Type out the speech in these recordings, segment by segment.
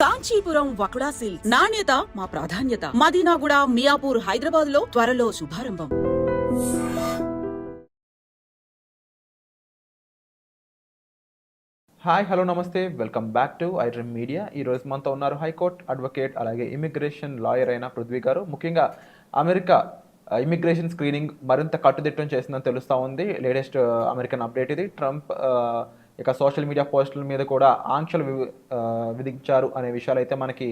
Kanchipuram వకుడా silks నాణ్యత మా ప్రాధాన్యత. మదీనాగూడ, మియాపూర్, హైదరాబాద్ లో త్వరలో శుభారంభం. హాయ్, హలో, నమస్తే, welcome back to I dream media. ఈరోజు మనతో ఉన్నారు హైకోర్టు అడ్వకేట్ అలాగే ఇమిగ్రేషన్ లాయర్ అయిన పృథ్వీ గారు. ముఖ్యంగా అమెరికా ఇమిగ్రేషన్ స్క్రీనింగ్ మరింత కట్టుదిట్టం చేసిందని తెలుస్తూ ఉంది. లేటెస్ట్ అమెరికన్ అప్డేట్ ఇది. ట్రంప్ ఇక సోషల్ మీడియా పోస్టుల మీద కూడా ఆంక్షలు విధించారు అనే విషయాలు అయితే మనకి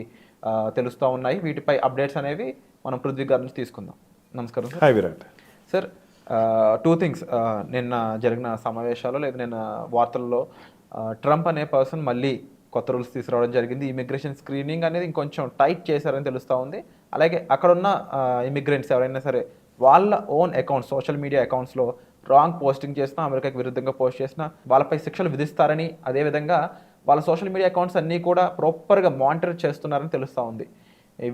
తెలుస్తూ ఉన్నాయి. వీటిపై అప్డేట్స్ అనేవి మనం పృథ్వీ గారి నుంచి తీసుకుందాం. నమస్కారం sir. Hi Virat. Sir, two things. నిన్న జరిగిన సమావేశాల్లో లేదా నిన్న వార్తల్లో ట్రంప్ అనే పర్సన్ మళ్ళీ కొత్త రూల్స్ తీసుకురావడం జరిగింది. ఇమిగ్రేషన్ స్క్రీనింగ్ అనేది ఇంకొంచెం టైట్ చేశారని తెలుస్తూ ఉంది. అలాగే అక్కడున్న ఇమిగ్రెంట్స్ ఎవరైనా సరే వాళ్ళ ఓన్ అకౌంట్స్, సోషల్ మీడియా అకౌంట్స్లో రాంగ్ పోస్టింగ్ చేసినా, అమెరికాకి విరుద్ధంగా పోస్ట్ చేసినా వాళ్ళపై శిక్షలు విధిస్తారని, అదేవిధంగా వాళ్ళ సోషల్ మీడియా అకౌంట్స్ అన్నీ కూడా ప్రాపర్గా మానిటర్ చేస్తున్నారని తెలుస్తూ ఉంది.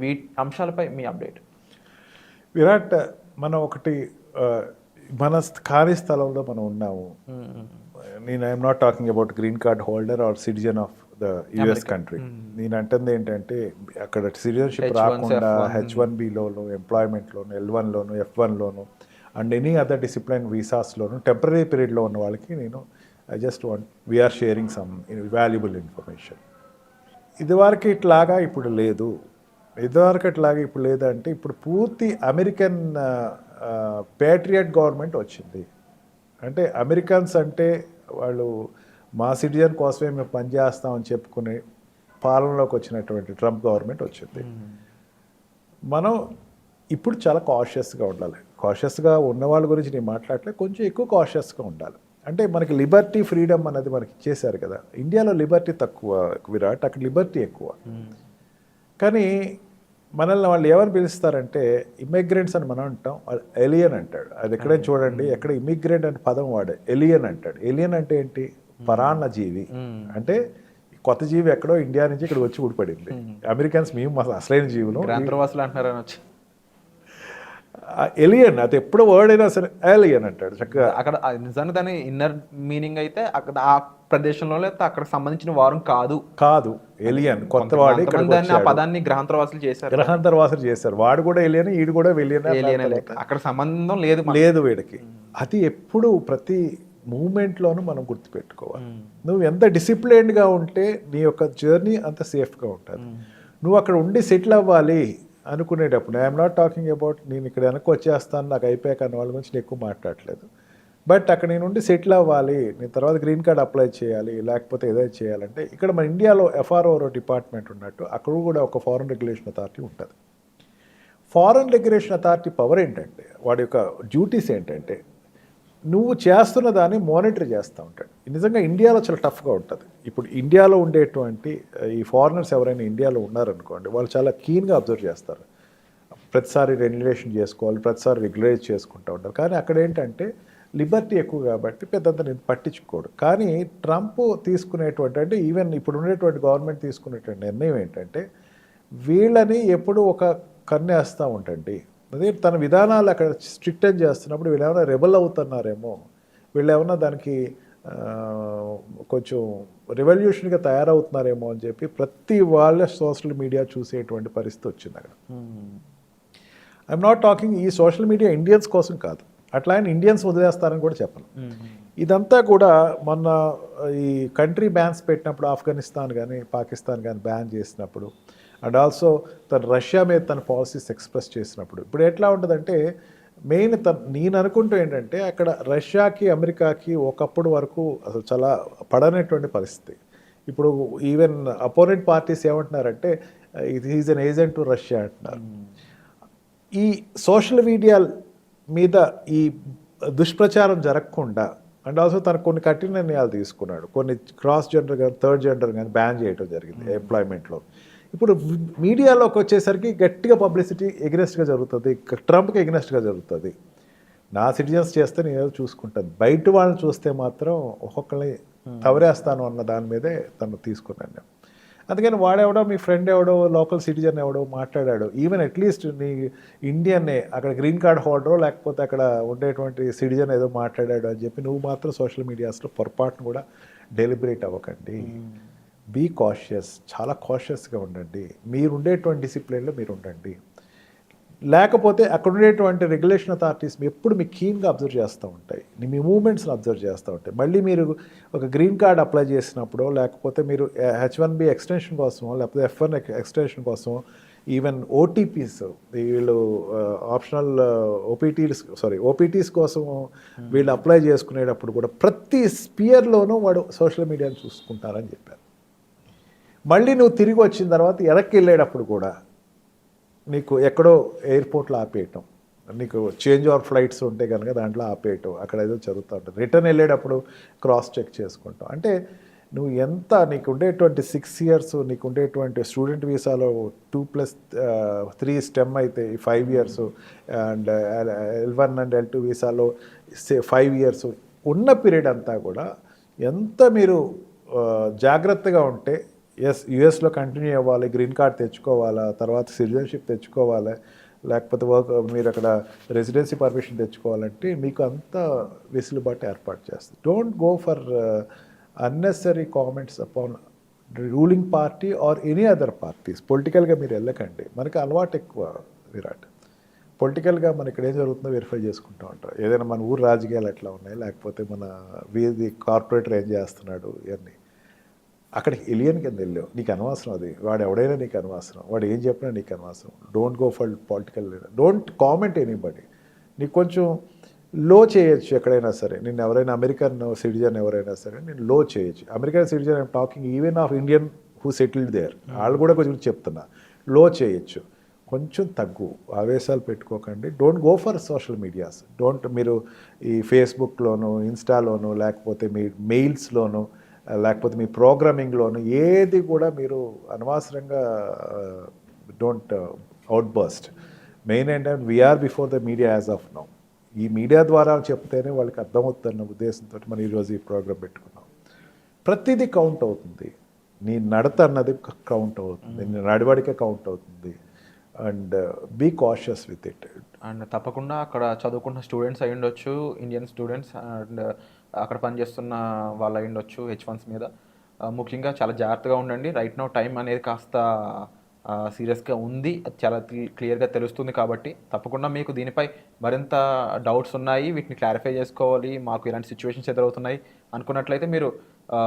ఈ అంశాలపై మీ అప్డేట్. విరాట్, మనం ఒకటి మన ఖాళీ స్థలంలో మనం ఉన్నాము. నేను I'm not talking about green card holder or citizen of the US country. నేను అంటుంది ఏంటంటే అక్కడ సిటిజన్షిప్ రాకుండా H1Bలోను, ఎంప్లాయ్మెంట్లోను, L1లోను, F1లోను అండ్ ఎనీ అదర్ డిసిప్లైన్ వీసాస్లోను టెంపరీ పీరియడ్లో ఉన్న వాళ్ళకి నేను I just want we are sharing some valuable information. ఇదివరకు ఇట్లాగా ఇప్పుడు లేదు. ఇదివరకు ఇట్లాగా ఇప్పుడు లేదంటే ఇప్పుడు పూర్తి అమెరికన్ పేట్రియట్ గవర్నమెంట్ వచ్చింది. అంటే అమెరికన్స్ అంటే వాళ్ళు మా సిటిజన్ కోసమే మేము పనిచేస్తామని చెప్పుకునే పాలనలోకి వచ్చినటువంటి ట్రంప్ గవర్నమెంట్ వచ్చింది. మనం ఇప్పుడు చాలా కాషియస్గా ఉండాలి. కాషియస్గా ఉన్న వాళ్ళ గురించి నేను మాట్లాడలే, కొంచెం ఎక్కువ కాషియస్గా ఉండాలి. అంటే మనకి లిబర్టీ, ఫ్రీడమ్ అనేది మనకి ఇచ్చేశారు కదా. ఇండియాలో లిబర్టీ తక్కువ విరాట్, అక్కడ లిబర్టీ ఎక్కువ. కానీ మనల్ని వాళ్ళు ఎవరు పిలుస్తారంటే ఇమిగ్రెంట్స్ అని మనం అంటాం, వాళ్ళు ఎలియన్ అంటాడు. అది ఎక్కడే చూడండి, ఎక్కడ ఇమిగ్రెంట్ అనే పదం వాడు ఎలియన్ అంటాడు. ఎలియన్ అంటే ఏంటి? పరాన్న జీవి. అంటే కొత్త జీవి ఎక్కడో ఇండియా నుంచి ఇక్కడ వచ్చి ఊడిపడింది. అమెరికన్స్ మేము అసలైన జీవులు అంటున్నారు. ఎలియన్ అది ఎప్పుడు వర్డ్ అయినా సరే ఎలియన్ అంటాడు చక్కగా. అక్కడ నిజానికి దాని ఇన్నర్ మీనింగ్ అయితే అక్కడ ఆ ప్రదేశంలో లేకపోతే అక్కడ సంబంధించిన వారం కాదు ఎలియన్. కొత్త వాడు పదాన్ని గ్రహాంతరవాసులు చేశారు. వాడు కూడా ఎలియన్, ఈడు కూడా ఎలియన్. అక్కడ సంబంధం లేదు వీడికి. అది ఎప్పుడు ప్రతి మూమెంట్లోనూ మనం గుర్తుపెట్టుకోవాలి. నువ్వు ఎంత డిసిప్లైన్డ్గా ఉంటే నీ యొక్క జర్నీ అంత సేఫ్గా ఉంటుంది. నువ్వు అక్కడ ఉండి సెటిల్ అవ్వాలి అనుకునేటప్పుడు, ఐఎమ్ నాట్ టాకింగ్ అబౌట్ నేను ఇక్కడ వెనక్కి వచ్చేస్తాను నాకు అయిపోయాక అన్న వాళ్ళ గురించి నేను ఎక్కువ మాట్లాడలేదు. బట్ అక్కడ నేను ఉండి సెటిల్ అవ్వాలి, నేను తర్వాత గ్రీన్ కార్డ్ అప్లై చేయాలి, లేకపోతే ఏదైనా చేయాలంటే ఇక్కడ మన ఇండియాలో FRO డిపార్ట్మెంట్ ఉన్నట్టు అక్కడ కూడా ఒక ఫారెన్ రెగ్యులేషన్ అథారిటీ ఉంటుంది. ఫారెన్ రెగ్యులేషన్ అథారిటీ పవర్ ఏంటంటే, వాడి యొక్క డ్యూటీస్ ఏంటంటే నువ్వు చేస్తున్న దాన్ని మానిటర్ చేస్తూ ఉంటాడు. నిజంగా ఇండియాలో చాలా టఫ్గా ఉంటుంది. ఇప్పుడు ఇండియాలో ఉండేటువంటి ఈ ఫారినర్స్ ఎవరైనా ఇండియాలో ఉన్నారనుకోండి, వాళ్ళు చాలా కీన్గా అబ్జర్వ్ చేస్తారు. ప్రతిసారి రెగ్యులేషన్ చేసుకోవాలి, ప్రతిసారి రెగ్యులైజ్ చేసుకుంటూ ఉంటారు. కానీ అక్కడ ఏంటంటే లిబర్టీ ఎక్కువ కాబట్టి పెద్దంత నేను పట్టించుకోడు. కానీ ట్రంప్ తీసుకునేటువంటి, అంటే ఈవెన్ ఇప్పుడు ఉండేటువంటి గవర్నమెంట్ తీసుకునేటువంటి నిర్ణయం ఏంటంటే వీళ్ళని ఎప్పుడు ఒక కన్నేస్తూ ఉంటుంది. అదే తన విధానాలు అక్కడ స్ట్రిక్ట్ అని చేస్తున్నప్పుడు వీళ్ళు ఏమైనా రెబల్ అవుతున్నారేమో, వీళ్ళు ఏమైనా దానికి కొంచెం రెవల్యూషన్గా తయారవుతున్నారేమో అని చెప్పి ప్రతి వాళ్ళ సోషల్ మీడియా చూసేటువంటి పరిస్థితి వచ్చింది అక్కడ. ఐఎమ్ నాట్ టాకింగ్ ఈ సోషల్ మీడియా ఇండియన్స్ కోసం కాదు, అట్లా ఆయన ఇండియన్స్ వదిలేస్తారని కూడా చెప్పను. ఇదంతా కూడా మొన్న ఈ కంట్రీ బ్యాన్స్ పెట్టినప్పుడు, ఆఫ్ఘనిస్తాన్ కానీ పాకిస్తాన్ కానీ బ్యాన్ చేసినప్పుడు, అండ్ ఆల్సో తను రష్యా మీద తన పాలసీస్ ఎక్స్ప్రెస్ చేసినప్పుడు, ఇప్పుడు ఎట్లా ఉంటుందంటే మెయిన్ నేను అనుకుంటూ ఏంటంటే అక్కడ రష్యాకి అమెరికాకి ఒకప్పుడు వరకు అసలు చాలా పడనటువంటి పరిస్థితి. ఇప్పుడు ఈవెన్ అపోనెంట్ పార్టీస్ ఏమంటున్నారంటే ఇది is an agent to Russia అంటున్నారు. ఈ సోషల్ మీడియా మీద ఈ దుష్ప్రచారం జరగకుండా అండ్ ఆల్సో తనకు కొన్ని కఠిన నిర్ణయాలు తీసుకున్నాడు. కొన్ని క్రాస్ జెండర్ కానీ థర్డ్ జెండర్ కానీ బ్యాన్ చేయడం జరిగింది ఎంప్లాయ్మెంట్లో. ఇప్పుడు మీడియాలోకి వచ్చేసరికి గట్టిగా పబ్లిసిటీ ఎగ్నెస్ట్గా జరుగుతుంది, ట్రంప్కి ఎగ్నెస్ట్గా జరుగుతుంది. నా సిటిజన్స్ చేస్తే నేను ఏదో చూసుకుంటాను, బయట వాళ్ళని చూస్తే మాత్రం ఒక్కొక్కరిని తవరేస్తాను అన్న దాని మీదే తను తీసుకున్నాను. అందుకని వాడెవడో మీ ఫ్రెండ్ ఎవడో లోకల్ సిటిజన్ ఎవడో మాట్లాడాడు, ఈవెన్ అట్లీస్ట్ నీ ఇండియన్నే అక్కడ గ్రీన్ కార్డ్ హోల్డరో లేకపోతే అక్కడ ఉండేటువంటి సిటిజన్ ఏదో మాట్లాడాడు అని చెప్పి నువ్వు మాత్రం సోషల్ మీడియాస్లో పొరపాటును కూడా డెలిబరేట్ అవ్వకండి. బీ కాషియస్, చాలా కాషియస్గా ఉండండి. మీరు ఉండేటువంటి డిసిప్లిన్లో మీరు ఉండండి. లేకపోతే అక్కడ ఉండేటువంటి రెగ్యులేషన్ అథారిటీస్ ఎప్పుడు మీకు కీన్గా అబ్జర్వ్ చేస్తూ ఉంటాయి, మీ మూవ్మెంట్స్ని అబ్జర్వ్ చేస్తూ ఉంటాయి. మళ్ళీ మీరు ఒక గ్రీన్ కార్డ్ అప్లై చేసినప్పుడు, లేకపోతే మీరు H1B ఎక్స్టెన్షన్ కోసమో, లేకపోతే F1 ఎక్స్టెన్షన్ కోసమో, ఈవెన్ ఓటీపీస్, వీళ్ళు ఆప్షనల్ ఓపీటీస్ కోసం వీళ్ళు అప్లై చేసుకునేటప్పుడు కూడా ప్రతి స్పియర్లోనూ వాడు సోషల్ మీడియాని చూసుకుంటారని చెప్పారు. మళ్ళీ నువ్వు తిరిగి వచ్చిన తర్వాత వెనక్కి వెళ్ళేటప్పుడు కూడా నీకు ఎక్కడో ఎయిర్పోర్ట్లో ఆపేయటం, నీకు చేంజ్ ఆర్ ఫ్లైట్స్ ఉంటే కనుక దాంట్లో ఆపేయటం, అక్కడ ఏదో చదువుతూ ఉంటుంది. రిటర్న్ వెళ్ళేటప్పుడు క్రాస్ చెక్ చేసుకుంటాం. అంటే నువ్వు ఎంత నీకు ఉండేటువంటి 6 years, నీకు ఉండేటువంటి స్టూడెంట్ వీసాలో 2+3 STEM అయితే 5 years, and L1 and L2 వీసాలో 5 years ఉన్న పీరియడ్ అంతా కూడా ఎంత మీరు జాగ్రత్తగా ఉంటే, యుఎస్లో కంటిన్యూ అవ్వాలి, గ్రీన్ కార్డ్ తెచ్చుకోవాలా, తర్వాత సిటిజన్షిప్ తెచ్చుకోవాలి, లేకపోతే మీరు అక్కడ రెసిడెన్సీ పర్మిషన్ తెచ్చుకోవాలంటే మీకు అంత వెసులుబాటు ఏర్పాటు చేస్తుంది. Don't go for unnecessary comments upon ruling party or any other parties. పొలిటికల్గా మీరు వెళ్ళకండి. మనకి అలవాటు ఎక్కువ విరాట్. పొలిటికల్గా మన ఇక్కడ ఏం జరుగుతుందో వెరిఫై చేసుకుంటూ ఉంటాం. ఏదైనా మన ఊరు రాజకీయాలు ఎట్లా ఉన్నాయి, లేకపోతే మన వీధి కార్పొరేటర్ ఏం చేస్తున్నాడు, ఇవన్నీ అక్కడికి ఎలియన్ కింద వెళ్ళావు, నీకు అనవసరం. అది వాడు ఎవడైనా నీకు అనవసరం, వాడు ఏం చెప్పినా నీకు అనవసరం. Don't go for political, don't comment anybody. నీకు కొంచెం లో చేయొచ్చు ఎక్కడైనా సరే. నేను ఎవరైనా అమెరికన్ సిటిజన్ ఎవరైనా సరే నేను లో చేయొచ్చు. American citizen I'm talking even of Indian who settled there, వాళ్ళు కూడా కొంచెం చెప్తున్నా, లో చేయొచ్చు. కొంచెం తగ్గు, ఆవేశాలు పెట్టుకోకండి. Don't go for social medias. మీరు ఈ ఫేస్బుక్లోను, ఇన్స్టాలోను, లేకపోతే మీ మెయిల్స్లోను, లేకపోతే మీ ప్రోగ్రామింగ్లోను ఏది కూడా మీరు అనవసరంగా డోంట్ అవుట్ బర్స్ట్. మెయిన్ ఏంటంటే we are before the media as of now. ఈ మీడియా ద్వారా చెప్తేనే వాళ్ళకి అర్థమవుతున్న ఉద్దేశంతో మనం ఈరోజు ఈ ప్రోగ్రాం పెట్టుకున్నాం. ప్రతిదీ కౌంట్ అవుతుంది. నీ నడత అన్నది కౌంట్ అవుతుంది, నీ నడవడిక కౌంట్ అవుతుంది. And be cautious with it. And తప్పకుండా అక్కడ చదువుకున్న స్టూడెంట్స్ అయి ఉండొచ్చు, ఇండియన్ స్టూడెంట్స్, అండ్ అక్కడ పనిచేస్తున్న వాళ్ళు అయి ఉండొచ్చు H1s మీద. ముఖ్యంగా చాలా జాగ్రత్తగా ఉండండి. రైట్ నౌ టైం అనేది కాస్త సీరియస్గా ఉంది, అది చాలా క్లియర్గా తెలుస్తుంది. కాబట్టి తప్పకుండా మీకు దీనిపై మరింత డౌట్స్ ఉన్నాయి, వీటిని క్లారిఫై చేసుకోవాలి, మాకు ఇలాంటి సిచ్యువేషన్స్ ఎదురవుతున్నాయి అనుకున్నట్లయితే మీరు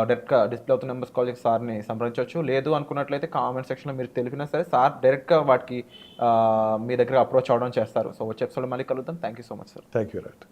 డైరెక్ట్గా డిస్ప్లే అవుతున్న నెంబర్స్ కాల్ చేసి సార్ని సంప్రదించవచ్చు. లేదు అనుకున్నట్లయితే కామెంట్ సెక్షన్లో మీరు తెలిపినా సరే సార్ డైరెక్ట్గా వాటికి మీ దగ్గర అప్రోచ్ అవ్వడం చేస్తారు. సో వచ్చే ఎపిసోడ్లో మళ్ళీ కలుద్దాం. Thank you so much sir. Thank you right.